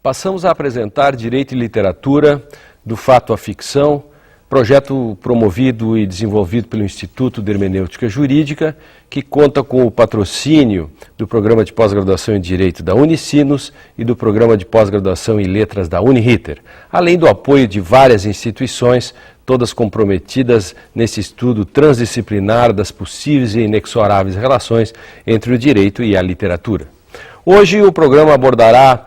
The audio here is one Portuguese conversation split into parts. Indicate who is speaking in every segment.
Speaker 1: Passamos a apresentar Direito e Literatura, do Fato à Ficção, projeto promovido e desenvolvido pelo Instituto de Hermenêutica Jurídica, que conta com o patrocínio do Programa de Pós-Graduação em Direito da Unicinos e do Programa de Pós-Graduação em Letras da Uniriter, além do apoio de várias instituições, todas comprometidas nesse estudo transdisciplinar das possíveis e inexoráveis relações entre o direito e a literatura. Hoje o programa abordará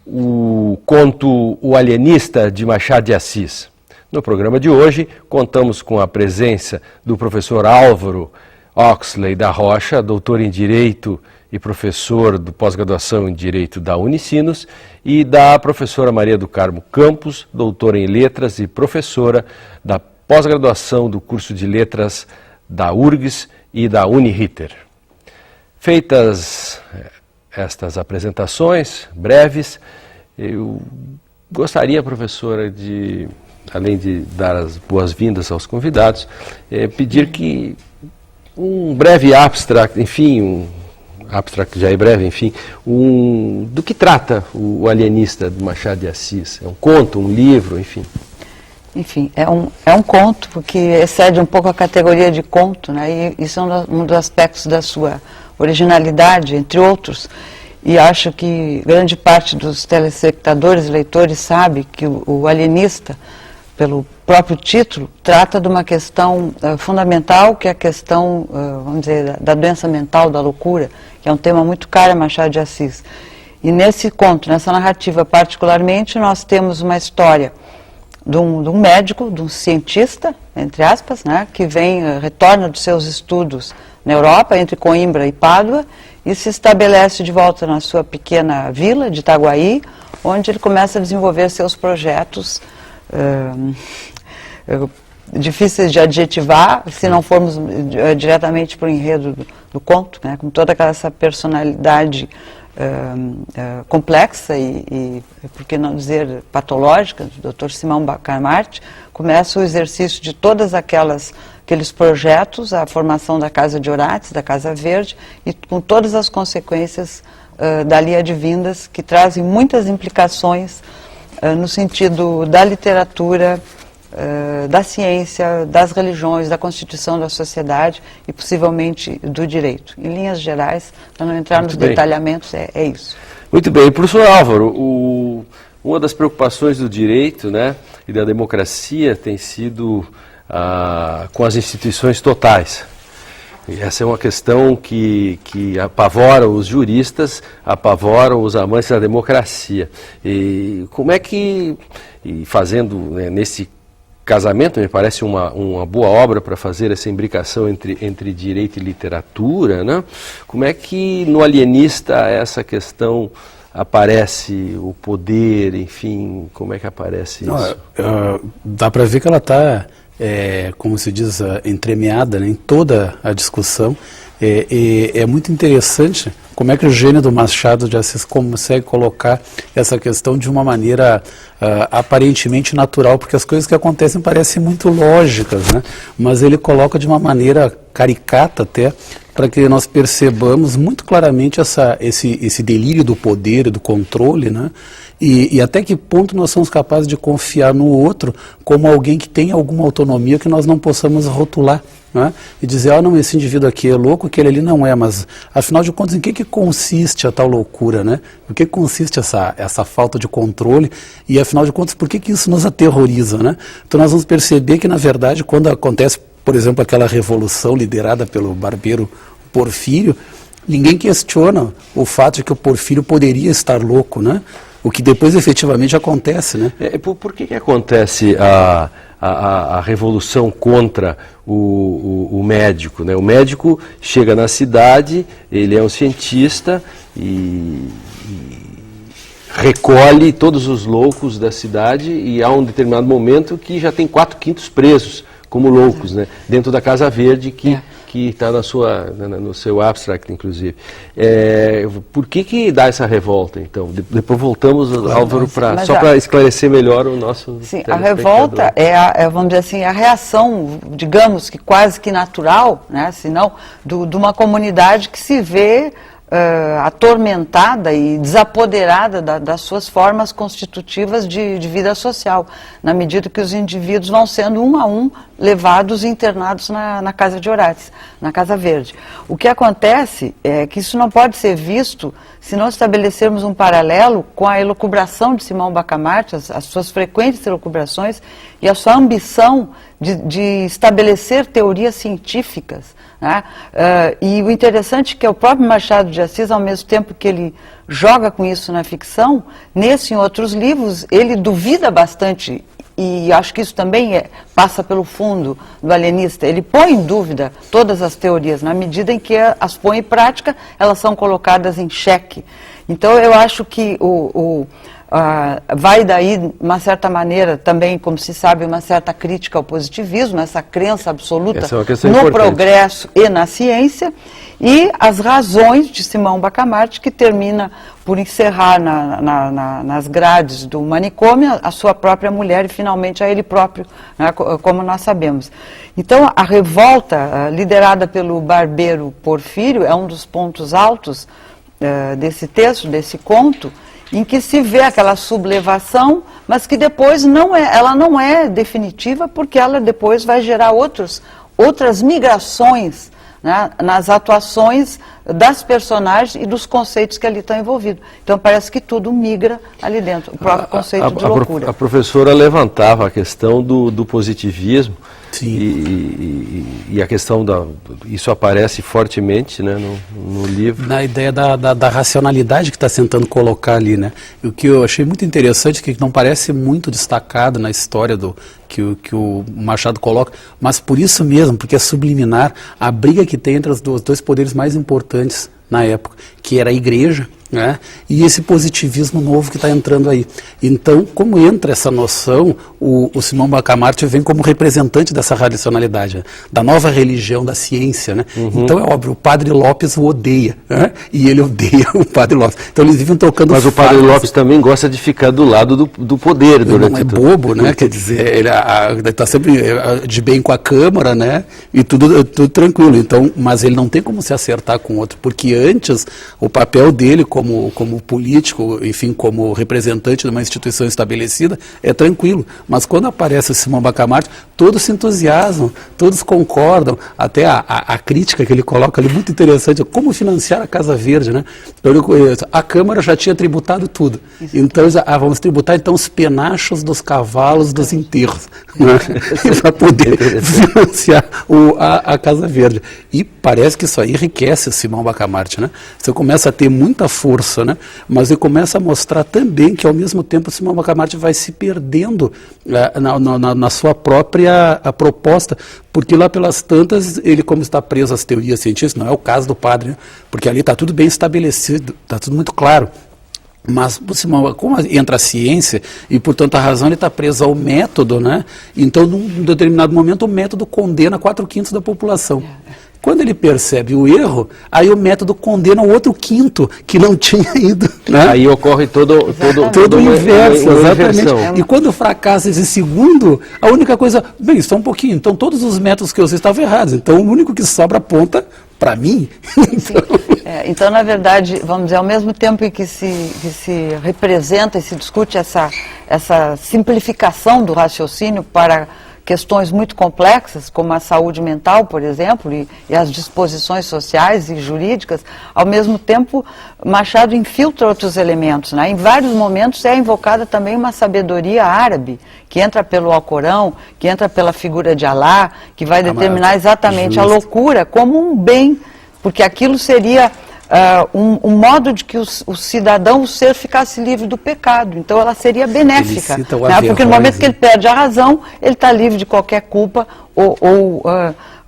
Speaker 1: o conto O Alienista, de Machado de Assis. No programa de hoje, contamos com a presença do professor Álvaro Oxley da Rocha, doutor em Direito e professor do pós-graduação em Direito da Unicinos, e da professora Maria do Carmo Campos, doutora em Letras e professora da pós-graduação do curso de Letras da URGS e da Uniriter. Feitas estas apresentações breves, eu gostaria, professora, de, além de dar as boas-vindas aos convidados, pedir que um breve abstract, enfim, abstract já é breve, enfim, do que trata o Alienista de Machado de Assis? É um conto, um livro, enfim?
Speaker 2: Enfim, é um conto, porque excede um pouco a categoria de conto, né? E isso é um dos aspectos da sua originalidade, entre outros. E acho que grande parte dos telespectadores e leitores sabe que o Alienista, pelo próprio título, trata de uma questão fundamental, que é a questão, vamos dizer, da doença mental, da loucura, que é um tema muito caro a Machado de Assis. E nesse conto, nessa narrativa particularmente, nós temos uma história de um médico, de um cientista, entre aspas, né, que retorna dos seus estudos na Europa, entre Coimbra e Pádua, e se estabelece de volta na sua pequena vila de Itaguaí, onde ele começa a desenvolver seus projetos difíceis de adjetivar, se não formos diretamente para o enredo do conto, né, com toda essa personalidade complexa e, por que não dizer, patológica, do Dr. Simão Bacamarte, começa o exercício de todas aqueles projetos, a formação da Casa de Orates, da Casa Verde, e com todas as consequências dali advindas, que trazem muitas implicações no sentido da literatura, da ciência, das religiões, da constituição da sociedade e possivelmente do direito. Em linhas gerais, para não entrar nos detalhamentos, é isso.
Speaker 1: Muito bem. Professor Álvaro, uma das preocupações do direito, né, e da democracia tem sido com as instituições totais. E essa é uma questão que apavora os juristas, apavora os amantes da democracia. E como é que, fazendo, né, nesse casamento, me parece uma boa obra para fazer essa imbricação entre direito e literatura, né? Como é que no Alienista essa questão aparece, o poder, enfim, como é que aparece isso?
Speaker 3: Dá para ver que ela está, como se diz, entremeada, né, em toda a discussão. É muito interessante como é que o gênio do Machado de Assis consegue colocar essa questão de uma maneira aparentemente natural, porque as coisas que acontecem parecem muito lógicas, né? Mas ele coloca de uma maneira caricata até, para que nós percebamos muito claramente esse delírio do poder e do controle, né? E até que ponto nós somos capazes de confiar no outro como alguém que tem alguma autonomia que nós não possamos rotular, né? E dizer, não, esse indivíduo aqui é louco, aquele ali não é, mas afinal de contas, em que consiste a tal loucura, né? Em que consiste essa falta de controle e afinal de contas, por que isso nos aterroriza, né? Então nós vamos perceber que, na verdade, quando acontece, por exemplo, aquela revolução liderada pelo barbeiro Porfírio, ninguém questiona o fato de que o Porfírio poderia estar louco, né? O que depois efetivamente acontece, né?
Speaker 1: Por que acontece a revolução contra o médico, né? O médico chega na cidade, ele é um cientista e recolhe todos os loucos da cidade, e há um determinado momento que já tem 4/5 presos como loucos, né? Dentro da Casa Verde, que está no seu abstract, inclusive. Por que dá essa revolta, então? Depois voltamos, Álvaro, só para esclarecer melhor o nosso...
Speaker 2: Sim, a revolta vamos dizer assim, a reação, digamos que quase que natural, né, senão, de uma comunidade que se vê atormentada e desapoderada das suas formas constitutivas de vida social, na medida que os indivíduos vão sendo um a um levados e internados na Casa de Orates, na Casa Verde. O que acontece é que isso não pode ser visto se não estabelecermos um paralelo com a elucubração de Simão Bacamarte, as suas frequentes elucubrações e a sua ambição de estabelecer teorias científicas, né? E o interessante é que o próprio Machado de Assis, ao mesmo tempo que ele joga com isso na ficção, nesse e em outros livros, ele duvida bastante, e acho que isso também passa pelo fundo do alienista. Ele põe em dúvida todas as teorias, na medida em que as põe em prática, elas são colocadas em xeque. Então eu acho que vai daí, de uma certa maneira, também, como se sabe, uma certa crítica ao positivismo, essa crença absoluta no progresso e na ciência, e as razões de Simão Bacamarte, que termina por encerrar nas grades do manicômio a sua própria mulher e finalmente a ele próprio, né, como nós sabemos. Então a revolta liderada pelo barbeiro Porfírio é um dos pontos altos desse texto, desse conto, em que se vê aquela sublevação, mas que depois ela não é definitiva, porque ela depois vai gerar outras migrações, né, nas atuações das personagens e dos conceitos que ali estão envolvidos. Então parece que tudo migra ali dentro, o próprio conceito de loucura.
Speaker 1: A professora levantava a questão do positivismo.
Speaker 3: Sim.
Speaker 1: E a questão isso aparece fortemente, né, no livro.
Speaker 3: Na ideia da racionalidade que está tentando colocar ali, né? E o que eu achei muito interessante, que não parece muito destacado na história que o Machado coloca, mas por isso mesmo, porque é subliminar a briga que tem entre os dois poderes mais importantes na época, que era a igreja, né, e esse positivismo novo que está entrando aí. Então, como entra essa noção, o Simão Bacamarte vem como representante dessa racionalidade, da nova religião da ciência, né? Então é óbvio, o Padre Lopes o odeia, né? E ele odeia o Padre Lopes. Então eles vivem trocando.
Speaker 1: Mas o Padre Lopes também gosta de ficar do lado do poder durante
Speaker 3: não é bobo, né? Quer dizer, ele está sempre de bem com a Câmara, né? E tudo tranquilo. Então, mas ele não tem como se acertar com o outro, porque antes o papel dele como político, enfim, como representante de uma instituição estabelecida, é tranquilo. Mas quando aparece o Simão Bacamarte, todos se entusiasmam, todos concordam, até a crítica que ele coloca ali, muito interessante, como financiar a Casa Verde, né? A Câmara já tinha tributado tudo. Então, vamos tributar então os penachos dos cavalos dos enterros, né? Para poder financiar a Casa Verde. E parece que isso aí enriquece o Simão Bacamarte, né? Você começa a ter muita força, né? Mas ele começa a mostrar também que, ao mesmo tempo, o Simão Bacamarte vai se perdendo na sua própria proposta, porque lá pelas tantas, ele, como está preso às teorias científicas, não é o caso do padre, né? Porque ali está tudo bem estabelecido, está tudo muito claro. Mas, como entra a ciência, e portanto a razão, ele está preso ao método, né? Então, num determinado momento, o método condena 4/5 da população. Quando ele percebe o erro, aí o método condena o outro quinto, que não tinha ido. Né?
Speaker 1: Aí ocorre todo
Speaker 3: o inverso, exatamente. E quando fracassa esse segundo, a única coisa... Bem, só um pouquinho. Então, todos os métodos que eu usei estavam errados. Então, o único que sobra aponta para mim.
Speaker 2: Então, na verdade, vamos dizer, ao mesmo tempo em que se representa e se discute essa simplificação do raciocínio para questões muito complexas, como a saúde mental, por exemplo, e as disposições sociais e jurídicas, ao mesmo tempo, Machado infiltra outros elementos, né? Em vários momentos é invocada também uma sabedoria árabe, que entra pelo Alcorão, que entra pela figura de Alá, que vai determinar exatamente a loucura como um bem, porque aquilo seria um modo de que o cidadão, o ser, ficasse livre do pecado. Então ela seria benéfica, né? Porque no momento que ele perde a razão, ele está livre de qualquer culpa ou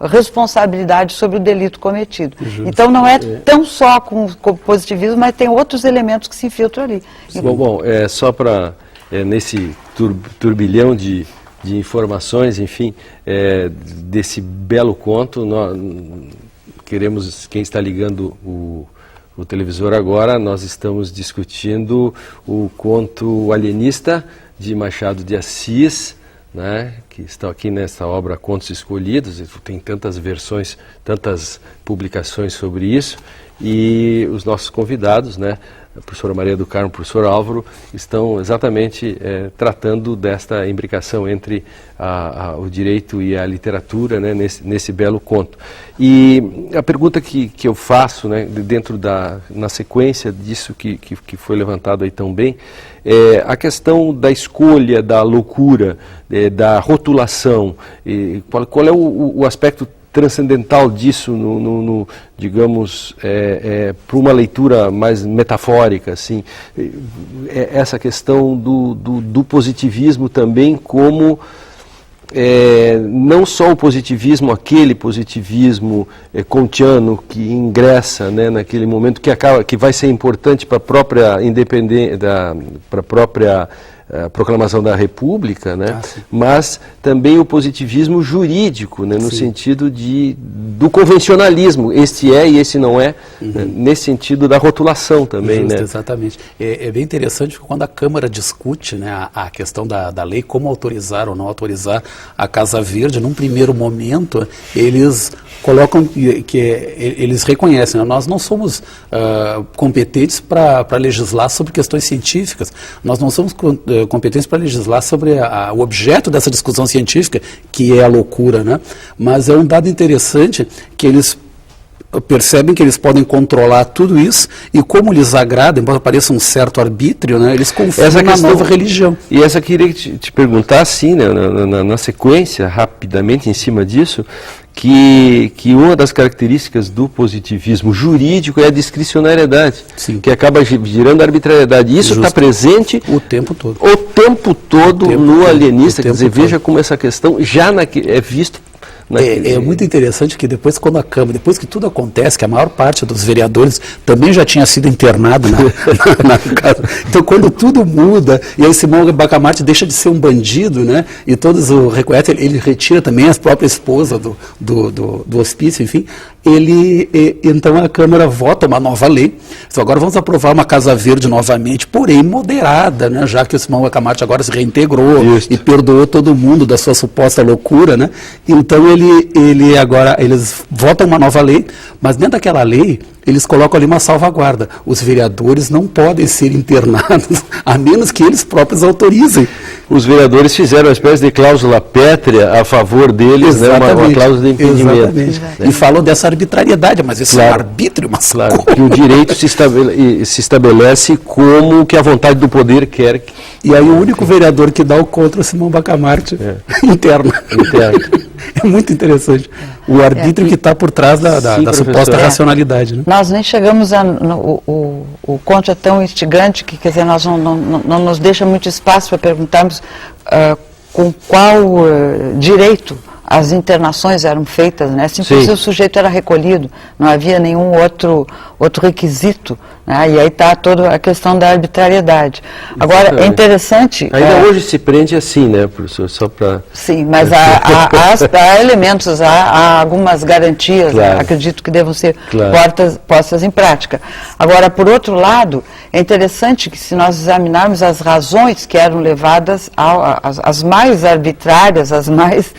Speaker 2: responsabilidade sobre o delito cometido. Então não é tão só com o positivismo, mas tem outros elementos que se infiltram ali.
Speaker 1: Bom, só para, nesse turbilhão de informações, enfim, desse belo conto, nós queremos, quem está ligando o televisor agora, nós estamos discutindo o conto Alienista, de Machado de Assis, né, que estão aqui nessa obra Contos Escolhidos, tem tantas versões, tantas publicações sobre isso, e os nossos convidados, né, a professora Maria do Carmo e o professor Álvaro, estão exatamente tratando desta imbricação entre o direito e a literatura, né, nesse belo conto. E a pergunta que eu faço, né, na sequência disso que foi levantado aí tão bem, é a questão da escolha, da loucura, da rotulação. Qual é o aspecto transcendental disso, digamos, para uma leitura mais metafórica, assim, essa questão do positivismo também como não só o positivismo, aquele positivismo kantiano que ingressa, né, naquele momento que vai ser importante para a própria independência, para a própria proclamação da República, né? Mas também o positivismo jurídico, né? No sentido do convencionalismo, este é e esse não é, né? Nesse sentido da rotulação também.
Speaker 3: Justo,
Speaker 1: né?
Speaker 3: Exatamente. É bem interessante quando a Câmara discute, né, a questão da lei, como autorizar ou não autorizar a Casa Verde, num primeiro momento, eles colocam que eles reconhecem, né? Nós não somos competentes para legislar sobre questões científicas, nós não somos competentes para legislar sobre o objeto dessa discussão científica, que é a loucura, né? Mas é um dado interessante que eles percebem que eles podem controlar tudo isso e como lhes agrada, embora pareça um certo arbítrio, né, eles confiam na nova religião.
Speaker 1: E essa queria te perguntar, assim, né, na sequência, rapidamente em cima disso, que uma das características do positivismo jurídico é a discricionariedade, que acaba girando a arbitrariedade. Isso está presente
Speaker 3: o tempo todo.
Speaker 1: O tempo todo no alienista, quer dizer, veja como essa questão já é vista.
Speaker 3: É muito interessante que depois que tudo acontece, que a maior parte dos vereadores também já tinha sido internado na casa. Então quando tudo muda, e aí Simão Bacamarte deixa de ser um bandido, né? E todos o reconhecem, ele retira também a própria esposa do hospício, enfim. Então a Câmara vota uma nova lei. Então agora vamos aprovar uma Casa Verde novamente, porém moderada, né? Já que o Simão Bacamarte agora se reintegrou e perdoou todo mundo da sua suposta loucura, né? Então eles votam uma nova lei, mas dentro daquela lei eles colocam ali uma salvaguarda. Os vereadores não podem ser internados, a menos que eles próprios autorizem.
Speaker 1: Os vereadores fizeram uma espécie de cláusula pétrea a favor deles, né, uma cláusula de impedimento.
Speaker 3: Exatamente. E falam dessa arbitrariedade, mas isso é um arbítrio, mas
Speaker 1: claro, que o direito se estabelece como que a vontade do poder quer.
Speaker 3: E aí o único vereador que dá o contra é o Simão Bacamarte, interno. É muito interessante. O arbítrio que está por trás da suposta racionalidade. Né?
Speaker 2: Nós nem chegamos o conto é tão instigante que, quer dizer, nós não nos deixa muito espaço para perguntarmos com qual direito as internações eram feitas, né? Simplesmente o sujeito era recolhido, não havia nenhum outro requisito, né? E aí está toda a questão da arbitrariedade. Agora, é interessante...
Speaker 1: Ainda hoje se prende assim, né, professor? Só para...
Speaker 2: Sim, mas há elementos, há algumas garantias, né? Acredito que devam ser postas em prática. Agora, por outro lado, é interessante que se nós examinarmos as razões que eram levadas as mais arbitrárias, as mais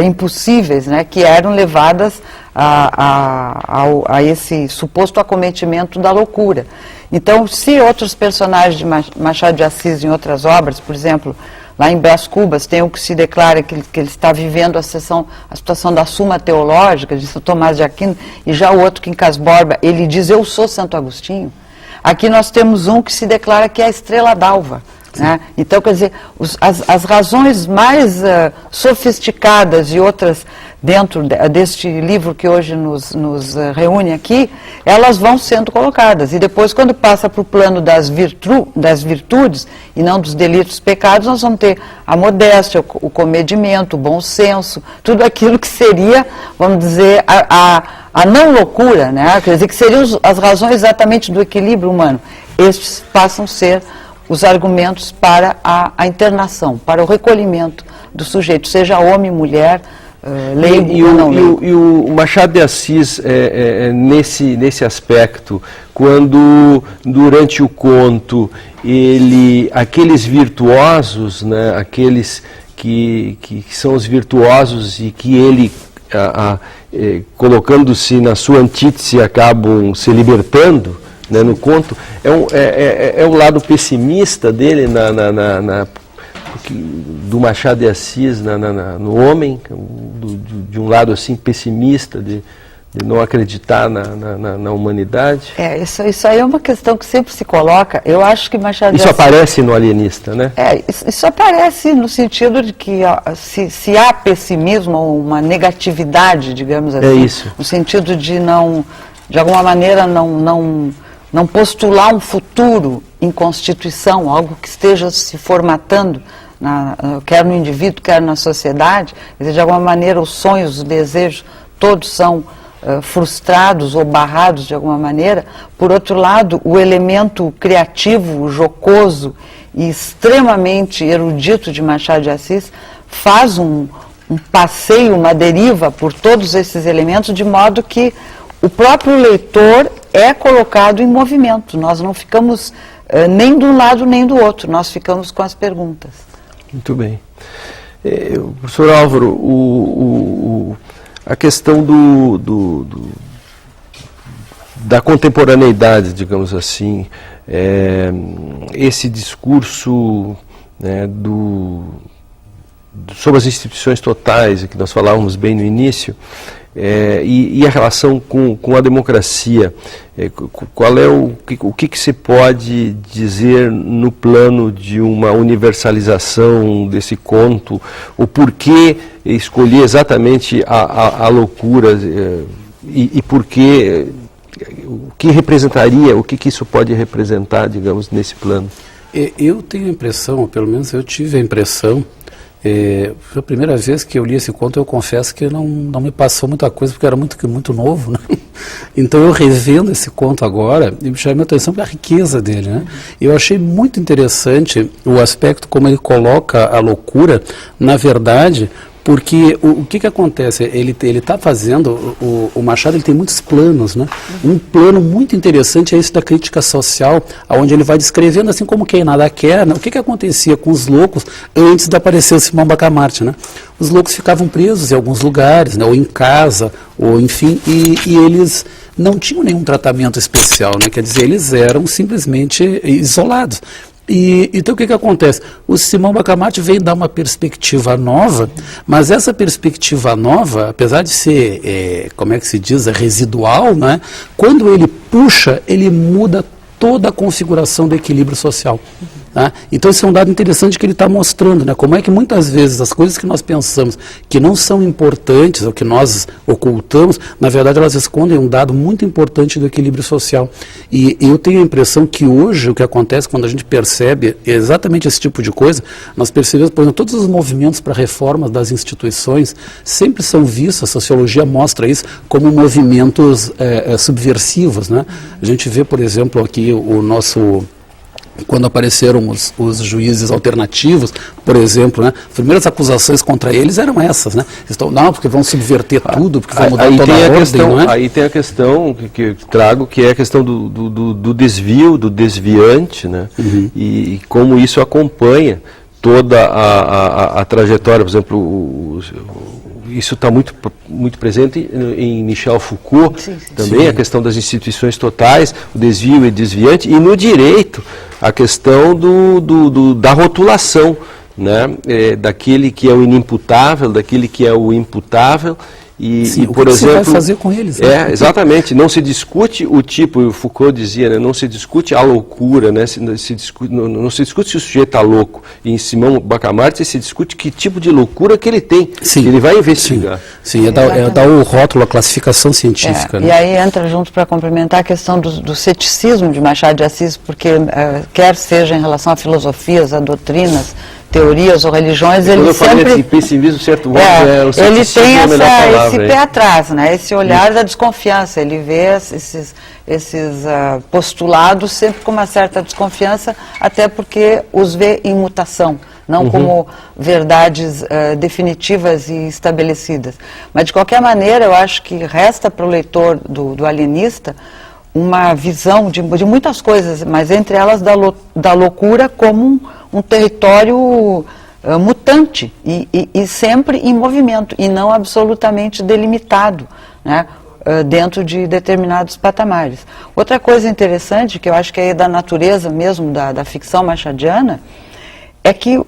Speaker 2: impossíveis, né, que eram levadas a esse suposto acometimento da loucura. Então, se outros personagens de Machado de Assis em outras obras, por exemplo, lá em Brás Cubas, tem um que se declara que ele está vivendo a situação da Suma Teológica, de São Tomás de Aquino, e já o outro que em Casborba, ele diz, eu sou Santo Agostinho. Aqui nós temos um que se declara que é a Estrela d'Alva. Né? Então, quer dizer, as razões mais sofisticadas e outras dentro deste livro que hoje nos reúne aqui, elas vão sendo colocadas. E depois, quando passa para o plano das virtudes e não dos delitos pecados, nós vamos ter a modéstia, o comedimento, o bom senso, tudo aquilo que seria, vamos dizer, a não loucura, né? Quer dizer, que seriam as razões exatamente do equilíbrio humano. Estes passam a ser os argumentos para a internação, para o recolhimento do sujeito, seja homem, mulher, leigo ou não leigo.
Speaker 1: E o Machado de Assis, nesse aspecto, quando durante o conto, aqueles virtuosos, né, aqueles que são os virtuosos e que ele, colocando-se na sua antítese, acabam se libertando, né, no conto, é um lado pessimista dele do Machado de Assis no homem, de um lado assim pessimista, de não acreditar na humanidade.
Speaker 2: Isso aí é uma questão que sempre se coloca. Eu acho que Machado de Assis...
Speaker 1: Isso aparece no Alienista, né?
Speaker 2: Isso aparece no sentido de que se há pessimismo ou uma negatividade, digamos assim, no sentido de de alguma maneira não postular um futuro em constituição, algo que esteja se formatando, quer no indivíduo, quer na sociedade, quer dizer, de alguma maneira os sonhos, os desejos, todos são frustrados ou barrados de alguma maneira. Por outro lado, o elemento criativo, jocoso e extremamente erudito de Machado de Assis faz um passeio, uma deriva por todos esses elementos, de modo que o próprio leitor é colocado em movimento. Nós não ficamos nem de um lado nem do outro, nós ficamos com as perguntas.
Speaker 1: Muito bem. Professor Álvaro, a questão da contemporaneidade, digamos assim, esse discurso, né, sobre as instituições totais, que nós falávamos bem no início, e a relação com a democracia, qual é o que se pode dizer no plano de uma universalização desse conto, o porquê escolher exatamente a loucura e porquê, o que representaria, o que isso pode representar, digamos, nesse plano?
Speaker 3: Eu tenho a impressão, ou pelo menos eu tive a impressão, foi a primeira vez que eu li esse conto, eu confesso que não me passou muita coisa, porque era muito novo, né? Então eu revendo esse conto agora, e me chamou a atenção para a riqueza dele, né? Eu achei muito interessante o aspecto como ele coloca a loucura, na verdade, porque o que acontece? Ele está fazendo, o Machado ele tem muitos planos, né? Um plano muito interessante é esse da crítica social, onde ele vai descrevendo, assim como quem nada quer, né? O que acontecia com os loucos antes de aparecer o Simão Bacamarte, né? Os loucos ficavam presos em alguns lugares, né? Ou em casa, ou enfim, e eles não tinham nenhum tratamento especial, né? Quer dizer, eles eram simplesmente isolados. Então o que acontece? O Simão Bacamarte vem dar uma perspectiva nova, mas essa perspectiva nova, apesar de ser, como é que se diz, residual, né? Quando ele puxa, ele muda toda a configuração do equilíbrio social. Tá? Então esse é um dado interessante que ele está mostrando, né? Como é que muitas vezes as coisas que nós pensamos que não são importantes, ou que nós ocultamos, na verdade elas escondem um dado muito importante do equilíbrio social. E eu tenho a impressão que hoje o que acontece quando a gente percebe exatamente esse tipo de coisa, nós percebemos, por exemplo, todos os movimentos para reformas das instituições sempre são vistos, a sociologia mostra isso, como movimentos subversivos, né? A gente vê, por exemplo, aqui o nosso... Quando apareceram os juízes alternativos, por exemplo, né, as primeiras acusações contra eles eram essas, né? Não, porque vão subverter tudo, porque vão mudar toda a ordem, não é?
Speaker 1: Aí tem a questão que eu trago, que é a questão do desvio, do desviante, né? E como isso acompanha toda a trajetória. Por exemplo, isso está muito presente em Michel Foucault, também a questão das instituições totais, o desvio e desviante, e no direito a questão da rotulação, né? Daquele que é o inimputável, daquele que é o imputável.
Speaker 3: Sim, por exemplo, você vai fazer com eles? Né?
Speaker 1: Exatamente, não se discute o tipo, o Foucault dizia, né, não se discute a loucura, né, não se discute se o sujeito está louco. E em Simão Bacamarte se discute que tipo de loucura que ele tem, que ele vai investigar.
Speaker 3: Sim, é dar o rótulo, a classificação científica. Né?
Speaker 2: E aí entra junto para complementar a questão do ceticismo de Machado de Assis, porque quer seja em relação a filosofias, a doutrinas, teorias ou religiões, ele sempre...
Speaker 1: Esse pessimismo, certo modo,
Speaker 2: ele tem esse pé atrás, né? Esse olhar da desconfiança, ele vê esses postulados sempre com uma certa desconfiança, até porque os vê em mutação, não como verdades definitivas e estabelecidas. Mas, de qualquer maneira, eu acho que resta para o leitor do Alienista uma visão de muitas coisas, mas entre elas da loucura como um território mutante e sempre em movimento, e não absolutamente delimitado, né, dentro de determinados patamares. Outra coisa interessante, que eu acho que é da natureza mesmo da ficção machadiana, é que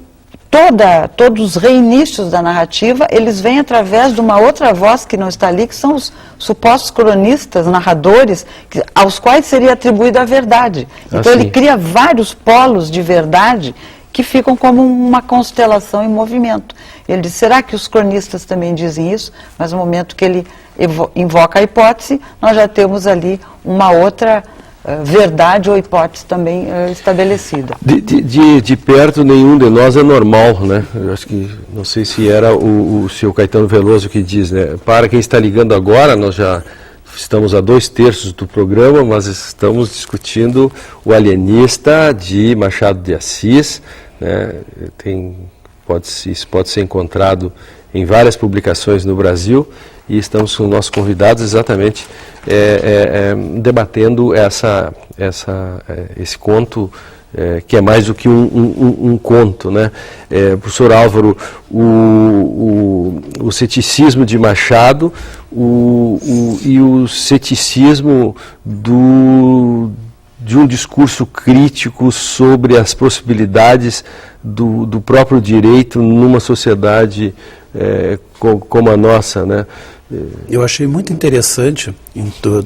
Speaker 2: todos os reinícios da narrativa, eles vêm através de uma outra voz que não está ali, que são os supostos cronistas, narradores, aos quais seria atribuída a verdade. Então ele cria vários polos de verdade que ficam como uma constelação em movimento. Ele diz, será que os cronistas também dizem isso? Mas no momento que ele invoca a hipótese, nós já temos ali uma outra verdade ou hipótese também estabelecida.
Speaker 1: De perto, nenhum de nós é normal, né? Eu acho que, não sei se era o senhor Caetano Veloso que diz, né? Para quem está ligando agora, nós já estamos a 2/3 do programa, mas estamos discutindo o Alienista de Machado de Assis, né? Isso pode ser encontrado em várias publicações no Brasil, e estamos com nossos convidados exatamente debatendo esse conto, que é mais do que um conto, né? Professor Álvaro, o ceticismo de Machado e o ceticismo de um discurso crítico sobre as possibilidades do próprio direito numa sociedade como a nossa, né?
Speaker 3: Eu achei muito interessante,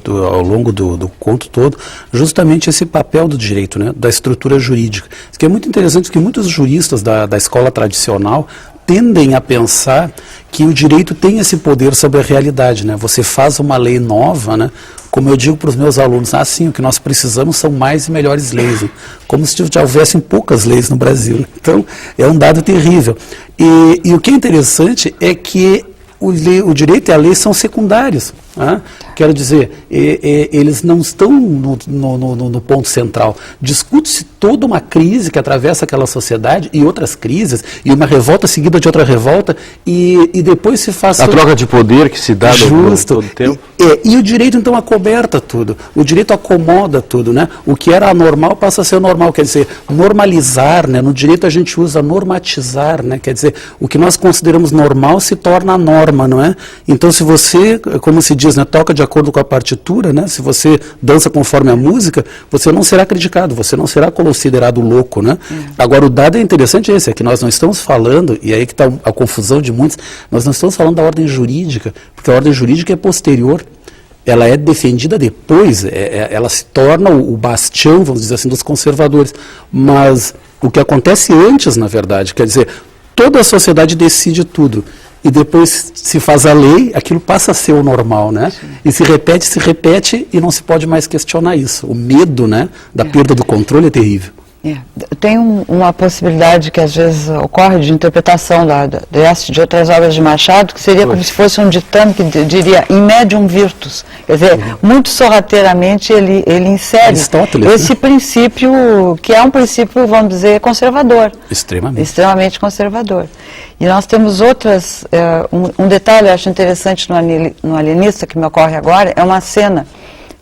Speaker 3: ao longo do conto todo, justamente esse papel do direito, né, da estrutura jurídica. Isso que é muito interessante, porque muitos juristas da escola tradicional tendem a pensar que o direito tem esse poder sobre a realidade, né? Você faz uma lei nova, né? Como eu digo para os meus alunos, sim, o que nós precisamos são mais e melhores leis, né? Como se já houvessem poucas leis no Brasil. Então, é um dado terrível. E o que é interessante é que o direito e a lei são secundários. Né? Quero dizer, eles não estão no ponto central. Discute-se toda uma crise que atravessa aquela sociedade e outras crises, e uma revolta seguida de outra revolta, e depois se faz...
Speaker 1: A troca de poder que se dá todo o tempo.
Speaker 3: E o direito, então, acoberta tudo. O direito acomoda tudo, né? O que era anormal passa a ser normal, quer dizer, normalizar, né? No direito a gente usa normatizar, né? Quer dizer, o que nós consideramos normal se torna a norma, não é? Então, se você, como se diz, né, toca de acordo com a partitura, né? Se você dança conforme a música, você não será criticado, você não será considerado louco, né? Agora, o dado é interessante esse, é que nós não estamos falando, e aí que está a confusão de muitos, nós não estamos falando da ordem jurídica, porque a ordem jurídica é posterior. Ela é defendida depois, ela se torna o bastião, vamos dizer assim, dos conservadores. Mas o que acontece antes, na verdade, quer dizer, toda a sociedade decide tudo. E depois se faz a lei, aquilo passa a ser o normal, né? Sim. E se repete, e não se pode mais questionar isso. O medo, né, da perda do controle é terrível.
Speaker 2: Tem uma possibilidade que às vezes ocorre de interpretação de outras obras de Machado, que seria como se fosse um ditame que diria in medium virtus. Quer dizer, muito sorrateiramente ele insere esse princípio, que é um princípio, vamos dizer, conservador. Extremamente conservador. E nós temos outras, um detalhe eu acho interessante no Alienista, que me ocorre agora, é uma cena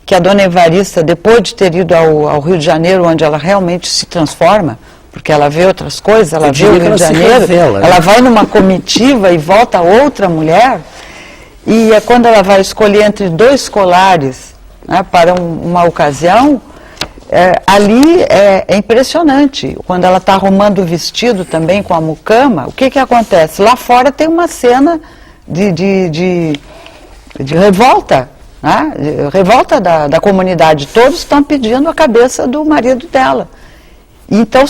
Speaker 2: que a dona Evarista, depois de ter ido ao Rio de Janeiro, onde ela realmente se transforma, porque ela vê outras coisas, ela vê o Rio de Janeiro, ela vai numa comitiva e volta outra mulher, e é quando ela vai escolher entre dois colares, né, para uma ocasião, ali é impressionante. Quando ela está arrumando o vestido também com a mucama, o que acontece? Lá fora tem uma cena de revolta, né? Revolta da comunidade. Todos estão pedindo a cabeça do marido dela. Então,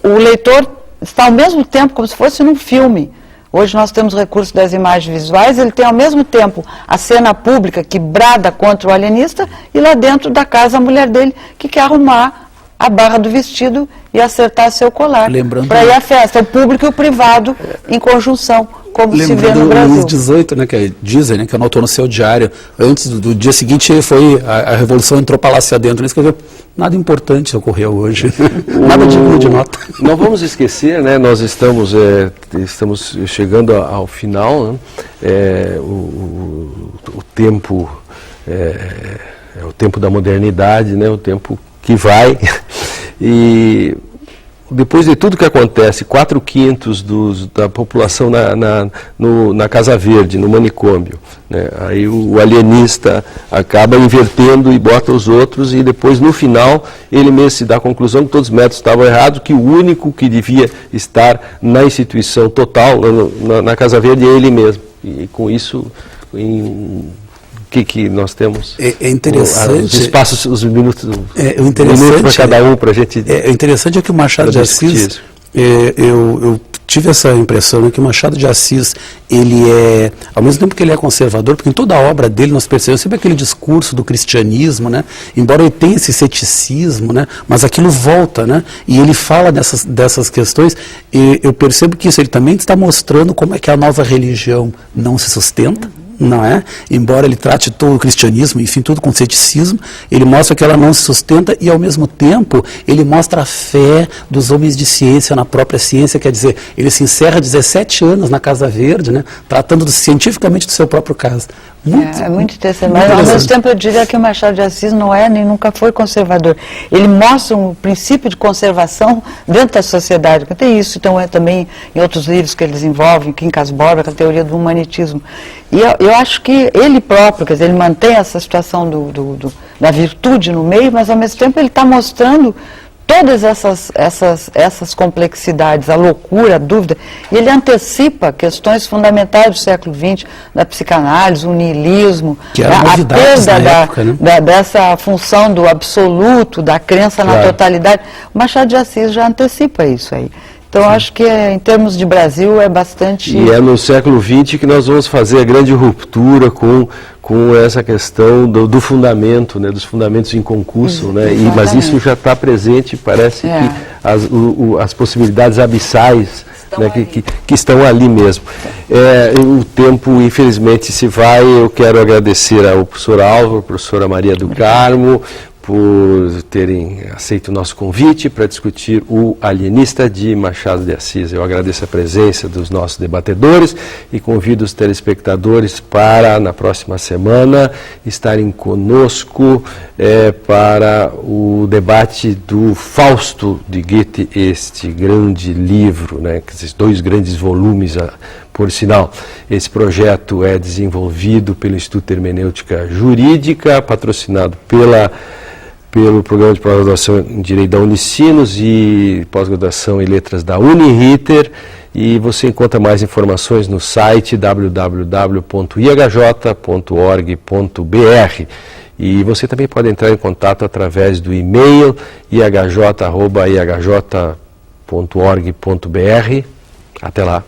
Speaker 2: o leitor está ao mesmo tempo como se fosse num filme. Hoje nós temos recurso das imagens visuais, ele tem ao mesmo tempo a cena pública que brada contra o alienista e lá dentro da casa a mulher dele que quer arrumar a barra do vestido e acertar seu colar. Para ir à festa, o público e o privado em conjunção, como se vê no Brasil.
Speaker 3: Luís XVIII, né, que dizem, né, que anotou no seu diário, antes do dia seguinte foi, a Revolução entrou palácio adentro, ele escreveu, nada importante ocorreu hoje, nada digno de nota.
Speaker 1: Não vamos esquecer, né, nós estamos chegando ao final, né, o tempo é o tempo da modernidade, né, o tempo que vai, e depois de tudo que acontece, 4/5 da população na Casa Verde, no manicômio, né? Aí o alienista acaba invertendo e bota os outros, e depois, no final, ele mesmo se dá a conclusão que todos os métodos estavam errados, que o único que devia estar na instituição total, na Casa Verde, é ele mesmo. E com isso, que nós temos?
Speaker 3: É interessante.
Speaker 1: Os espaços, os minutos,
Speaker 3: o interessante
Speaker 1: para cada um, para a gente.
Speaker 3: O interessante é que o Machado de Assis, eu tive essa impressão, né, que o Machado de Assis, ele é, ao mesmo tempo que ele é conservador, porque em toda a obra dele nós percebemos sempre aquele discurso do cristianismo, né, embora ele tenha esse ceticismo, né, mas aquilo volta, né, e ele fala dessas questões, e eu percebo que isso ele também está mostrando como é que a nova religião não se sustenta, não é? Embora ele trate todo o cristianismo, enfim, tudo com ceticismo, ele mostra que ela não se sustenta e, ao mesmo tempo, ele mostra a fé dos homens de ciência na própria ciência, quer dizer, ele se encerra 17 anos na Casa Verde, né, tratando cientificamente do seu próprio caso.
Speaker 2: É muito interessante, mas ao mesmo tempo eu diria que o Machado de Assis não é nem nunca foi conservador. Ele mostra um princípio de conservação dentro da sociedade, que tem isso, então é também em outros livros que ele desenvolve, Quincas Borba, a teoria do humanitismo. E eu acho que ele próprio, quer dizer, ele mantém essa situação da virtude no meio, mas ao mesmo tempo ele está mostrando todas essas complexidades, a loucura, a dúvida, e ele antecipa questões fundamentais do século XX, da psicanálise, o niilismo, a perda dessa função do absoluto, da crença na totalidade. O Machado de Assis já antecipa isso aí. Então, acho que em termos de Brasil é bastante...
Speaker 1: E é no século XX que nós vamos fazer a grande ruptura com essa questão do fundamento, né, dos fundamentos em concurso, né, mas isso já está presente, parece que as possibilidades abissais que estão ali mesmo. O tempo, infelizmente, se vai. Eu quero agradecer ao professor Álvaro, à professora Maria do Carmo, por terem aceito o nosso convite para discutir o Alienista de Machado de Assis. Eu agradeço a presença dos nossos debatedores e convido os telespectadores para, na próxima semana, estarem conosco para o debate do Fausto de Goethe, este grande livro, né, esses 2 grandes volumes, por sinal. Esse projeto é desenvolvido pelo Instituto Hermenêutica Jurídica, patrocinado pelo Programa de Pós-Graduação em Direito da Unicinos e Pós-Graduação em Letras da Uniriter, e você encontra mais informações no site www.ihj.org.br, e você também pode entrar em contato através do e-mail ihj@ihj.org.br. Até lá.